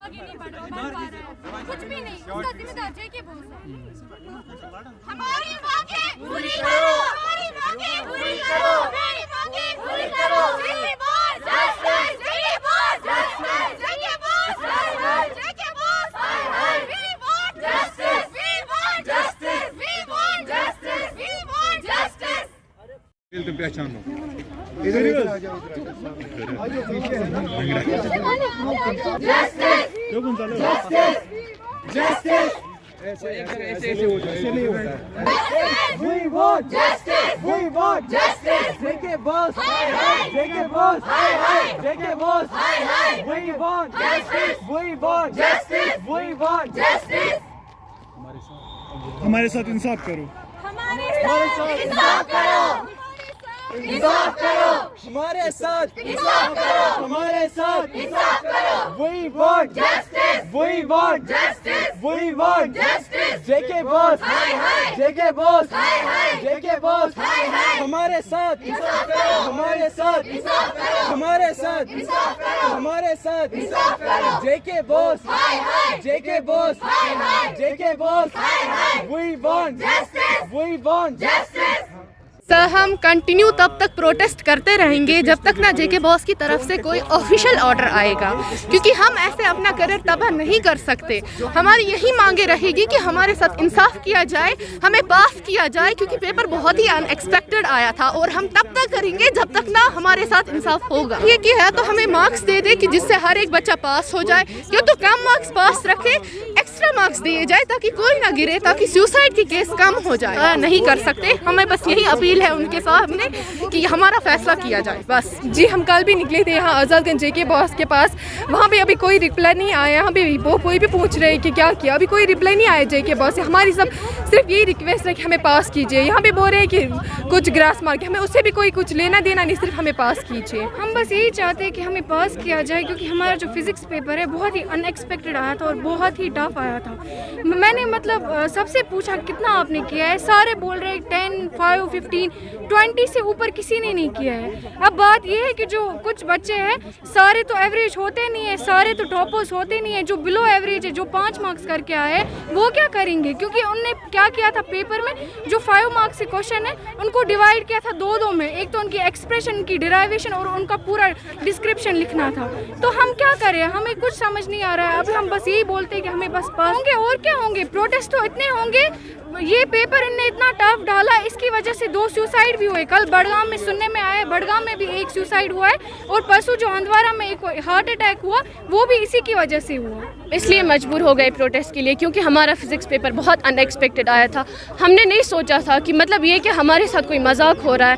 आगे नहीं बढ़ पा रहा है, कुछ भी नहीं, उसका जिम्मेदार जेके बोस है। हमारी मांगें पूरी करो, हमारी मांगें पूरी करो, मेरी मांगें पूरी करो। JK Bose justice, JK Bose justice, JK Bose justice, JK Bose we want justice, we want justice, we want justice, we want justice. तुम पहचानो इधर इधर ऐसे नहीं होता है। We want justice. We want justice. JK boss. JK boss. JK boss. We want justice. We want justice. We want justice. हमारे साथ इंसाफ करो, हमारे साथ इंसाफ करो, इंसाफ करो, हमारे साथ इंसाफ करो, हमारे साथ इंसाफ करो। We want Justice. We want Justice. We want Justice. JK boss. JK boss. JK boss. हमारे साथ इंसाफ करो, हमारे साथ इंसाफ करो, हमारे साथ इंसाफ करो, हमारे साथ इंसाफ करो। JK boss. JK boss. JK boss. We want Justice. We want Justice. Sir हम कंटिन्यू तब तक प्रोटेस्ट करते रहेंगे जब तक ना जेके बॉस की तरफ से कोई ऑफिशियल ऑर्डर आएगा, क्योंकि हम ऐसे अपना करियर तबाह नहीं कर सकते। हमारी यही मांगे रहेगी कि हमारे साथ इंसाफ किया जाए, हमें पास किया जाए, क्योंकि पेपर बहुत ही अनएक्सपेक्टेड आया था और हम तब तक करेंगे जब तक ना हमारे साथ इंसाफ होगा। ये कि है तो हमें मार्क्स दे दे कि जिससे हर एक बच्चा पास हो जाए, या तो कम मार्क्स पास रखे, एक्स्ट्रा मार्क्स दिए जाए ताकि कोई ना गिरे, ताकि सुसाइड की केस कम हो जाए। नहीं कर सकते, हमें बस यही अपील है उनके सामने कि हमारा फैसला किया जाए बस। जी हम कल भी निकले थे यहाँ आज़ादगंज जेके बॉस के पास, वहाँ पे अभी कोई रिप्लाई नहीं आया। यहाँ पे वो कोई भी पूछ रहे हैं कि क्या किया, अभी कोई रिप्लाई नहीं आया जेके बॉस से। हमारी सब सिर्फ यही रिक्वेस्ट है कि हमें पास कीजिए। यहाँ पे बोल रहे हैं कि कुछ ग्रास मार्क, हमें उससे भी कोई कुछ लेना देना नहीं, सिर्फ हमें पास कीजिए। हम बस यही चाहते हैं कि हमें पास किया जाए, क्योंकि हमारा जो फिज़िक्स पेपर है बहुत ही अनएक्सपेक्टेड आया था और बहुत ही टफ आया था। मैंने मतलब सबसे पूछा कितना आपने किया है, सारे बोल रहे हैं 10, 5, 15, 20 से ऊपर किसी ने नहीं किया है। अब बात यह है कि जो कुछ बच्चे हैं सारे तो एवरेज होते नहीं है, सारे तो टॉपर्स होते नहीं है। जो बिलो एवरेज है, जो 5 मार्क्स करके आए हैं, वो क्या करेंगे? क्योंकि उनने क्या किया था पेपर में, जो 5 मार्क्स के क्वेश्चन है उनको डिवाइड किया था 2-2 में। एक तो उनकी एक्सप्रेशन की डिराइवेशन और उनका पूरा डिस्क्रिप्शन लिखना था। तो हम क्या करें, हमें कुछ समझ नहीं आ रहा है। अभी हम बस यही बोलते हैं कि हमें बस पास होंगे, और क्या होंगे, प्रोटेस्ट तो इतने होंगे। ये पेपर इनने इतना टफ डाला, इसकी वजह से 2 सुसाइड भी हुए। कल बड़गाम में सुनने में आया, बड़गाम में भी एक सुसाइड हुआ है, और परसों जो हंदवारा में एक हार्ट अटैक हुआ, वो भी इसी की वजह से हुआ। इसलिए मजबूर हो गए प्रोटेस्ट के लिए, क्योंकि हमारा फिजिक्स पेपर बहुत अनएक्सपेक्टेड आया था। हमने नहीं सोचा था कि मतलब ये कि हमारे साथ कोई मजाक हो रहा है।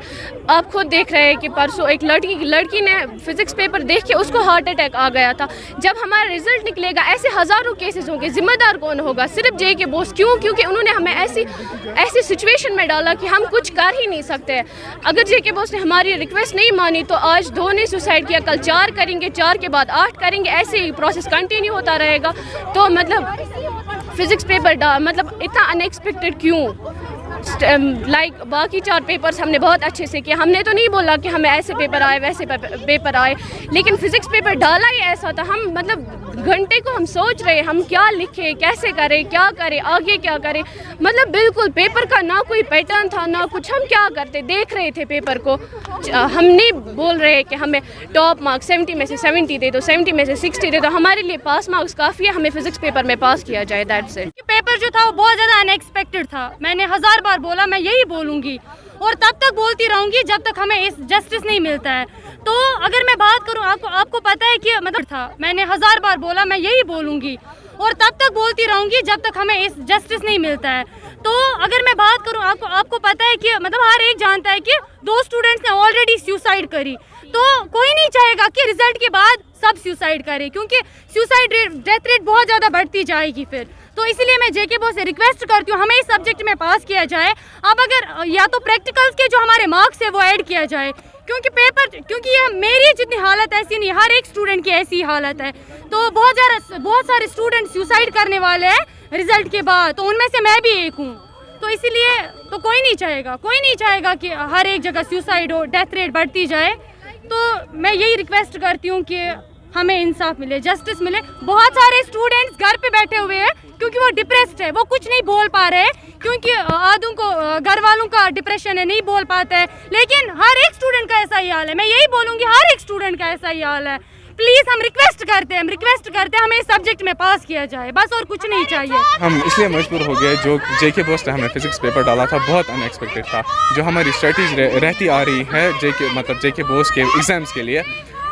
आप खुद देख रहे हैं कि परसों एक लड़की ने फिजिक्स पेपर देख के उसको हार्ट अटैक आ गया था। जब हमारा रिजल्ट निकलेगा, ऐसे हज़ारों केसेस होंगे, जिम्मेदार कौन होगा? सिर्फ जेके बॉस। क्यों? क्योंकि उन्होंने हमें ऐसी सिचुएशन में डाला कि हम कुछ कर ही नहीं सकते। अगर जेके बॉस ने हमारी रिक्वेस्ट नहीं मानी तो आज 2 ने सुसाइड किया, कल 4 करेंगे, 4 के बाद 8 करेंगे, ऐसे ही प्रोसेस कंटिन्यू होता रहेगा। तो मतलब फिजिक्स पेपर मतलब इतना अनएक्सपेक्टेड क्यों? लाइक बाकी 4 पेपर्स हमने बहुत अच्छे से किया। हमने तो नहीं बोला कि हमें ऐसे पेपर आए वैसे पेपर आए, लेकिन फिजिक्स पेपर डाला ही ऐसा था। हम मतलब घंटे को हम सोच रहे हम क्या लिखें, कैसे करें, क्या करें, आगे क्या करें। मतलब बिल्कुल पेपर का ना कोई पैटर्न था ना कुछ। हम क्या करते, देख रहे थे पेपर को। हम नहीं बोल रहे कि हमें टॉप मार्क्स 70 में से 70 दे दो, 70 में से 60 दे दो। हमारे लिए पास मार्क्स काफ़ी है, हमें फिजिक्स पेपर में पास किया जाए, दैट्स इट। पेपर जो था वो बहुत ज़्यादा अनएक्सपेक्टेड था। मैंने 1000 बार बोला, मैं यही बोलूँगी और तब तक बोलती रहूँगी जब तक हमें इस जस्टिस नहीं मिलता है। तो अगर मैं बात करूँ, आपको पता है कि मतलब था, मैंने 1000 बार बोला, मैं यही बोलूँगी और तब तक बोलती रहूँगी जब तक हमें इस जस्टिस नहीं मिलता है। तो अगर मैं बात करूँ, आपको पता है कि मतलब हर एक जानता है कि 2 स्टूडेंट्स ने ऑलरेडी सुसाइड करी। तो कोई नहीं चाहेगा कि रिजल्ट के बाद सब सुसाइड करें, क्योंकि सुसाइड रेट, डेथ रेट बहुत ज़्यादा बढ़ती जाएगी फिर। तो इसलिए मैं जेके बॉस से रिक्वेस्ट करती हूँ हमें इस सब्जेक्ट में पास किया जाए। अब अगर या तो प्रैक्टिकल्स के जो हमारे मार्क्स है वो ऐड किया जाए, क्योंकि ये मेरी जितनी हालत ऐसी नहीं, हर एक स्टूडेंट की ऐसी हालत है। तो बहुत सारे स्टूडेंट सुसाइड करने वाले हैं रिजल्ट के बाद, तो उनमें से मैं भी एक हूँ। तो इसीलिए तो कोई नहीं चाहेगा कि हर एक जगह सुसाइड हो, डेथ रेट बढ़ती जाए। तो मैं यही रिक्वेस्ट करती हूँ कि हमें इंसाफ मिले, जस्टिस मिले। बहुत सारे स्टूडेंट्स घर पे बैठे हुए हैं क्योंकि वो डिप्रेस्ड है, वो कुछ नहीं बोल पा रहे हैं क्योंकि आधों को घर वालों का डिप्रेशन है, नहीं बोल पाते हैं। लेकिन हर एक स्टूडेंट का ऐसा ही हाल है, मैं यही बोलूँगी हर एक स्टूडेंट का ऐसा ही हाल है। प्लीज़ हम रिक्वेस्ट करते हैं हमें इस सब्जेक्ट में पास किया जाए, बस और कुछ नहीं चाहिए। हम इसलिए मजबूर हो गए, जो जेके बोस ने हमें फिजिक्स पेपर डाला था बहुत अनएक्सपेक्टेड था। जो हमारी स्ट्रेटजी रहती आ रही है जेके बोस के एग्ज़ाम्स के लिए,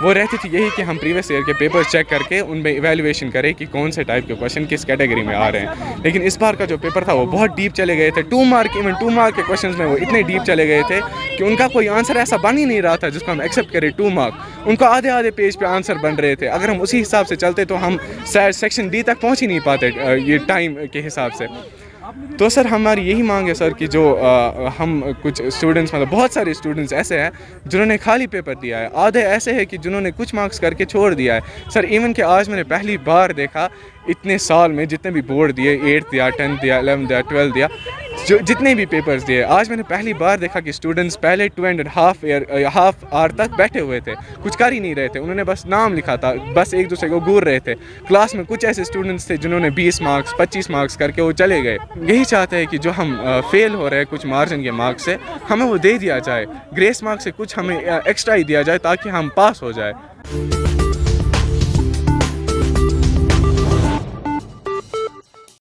वो रहती थी यही कि हम प्रीवियस ईयर के पेपर चेक करके उनमें इवैल्यूएशन करें कि कौन से टाइप के क्वेश्चन किस कैटेगरी में आ रहे हैं। लेकिन इस बार का जो पेपर था वो बहुत डीप चले गए थे। 2 मार्क के क्वेश्चंस में वो इतने डीप चले गए थे कि उनका कोई आंसर ऐसा बन ही नहीं रहा था जिसको हम एक्सेप्ट करें। 2 मार्क उनको आधे पेज पे आंसर बन रहे थे। अगर हम उसी हिसाब से चलते तो हम सेक्शन डी तक पहुँच ही नहीं पाते ये टाइम के हिसाब से। तो सर हमारी यही मांग है सर कि जो हम कुछ स्टूडेंट्स मतलब बहुत सारे स्टूडेंट्स ऐसे हैं जिन्होंने खाली पेपर दिया है, आधे ऐसे हैं कि जिन्होंने कुछ मार्क्स करके छोड़ दिया है। सर इवन कि आज मैंने पहली बार देखा इतने साल में जितने भी बोर्ड दिए, 8th दिया, 10th दिया, 11th दिया, 12th दिया, जो जितने भी पेपर्स दिए, आज मैंने पहली बार देखा कि स्टूडेंट्स पहले 2.5 आवर तक बैठे हुए थे, कुछ कर ही नहीं रहे थे। उन्होंने बस नाम लिखा था, बस एक दूसरे को घूर रहे थे। क्लास में कुछ ऐसे स्टूडेंट्स थे जिन्होंने 20 मार्क्स 25 मार्क्स करके वो चले गए। यही चाहते हैं कि जो हम फेल हो रहे हैं कुछ मार्जिन के मार्क्स से, हमें वो दे दिया जाए। ग्रेस मार्क्स से कुछ हमें एक्स्ट्रा ही दिया जाए ताकि हम पास हो जाए।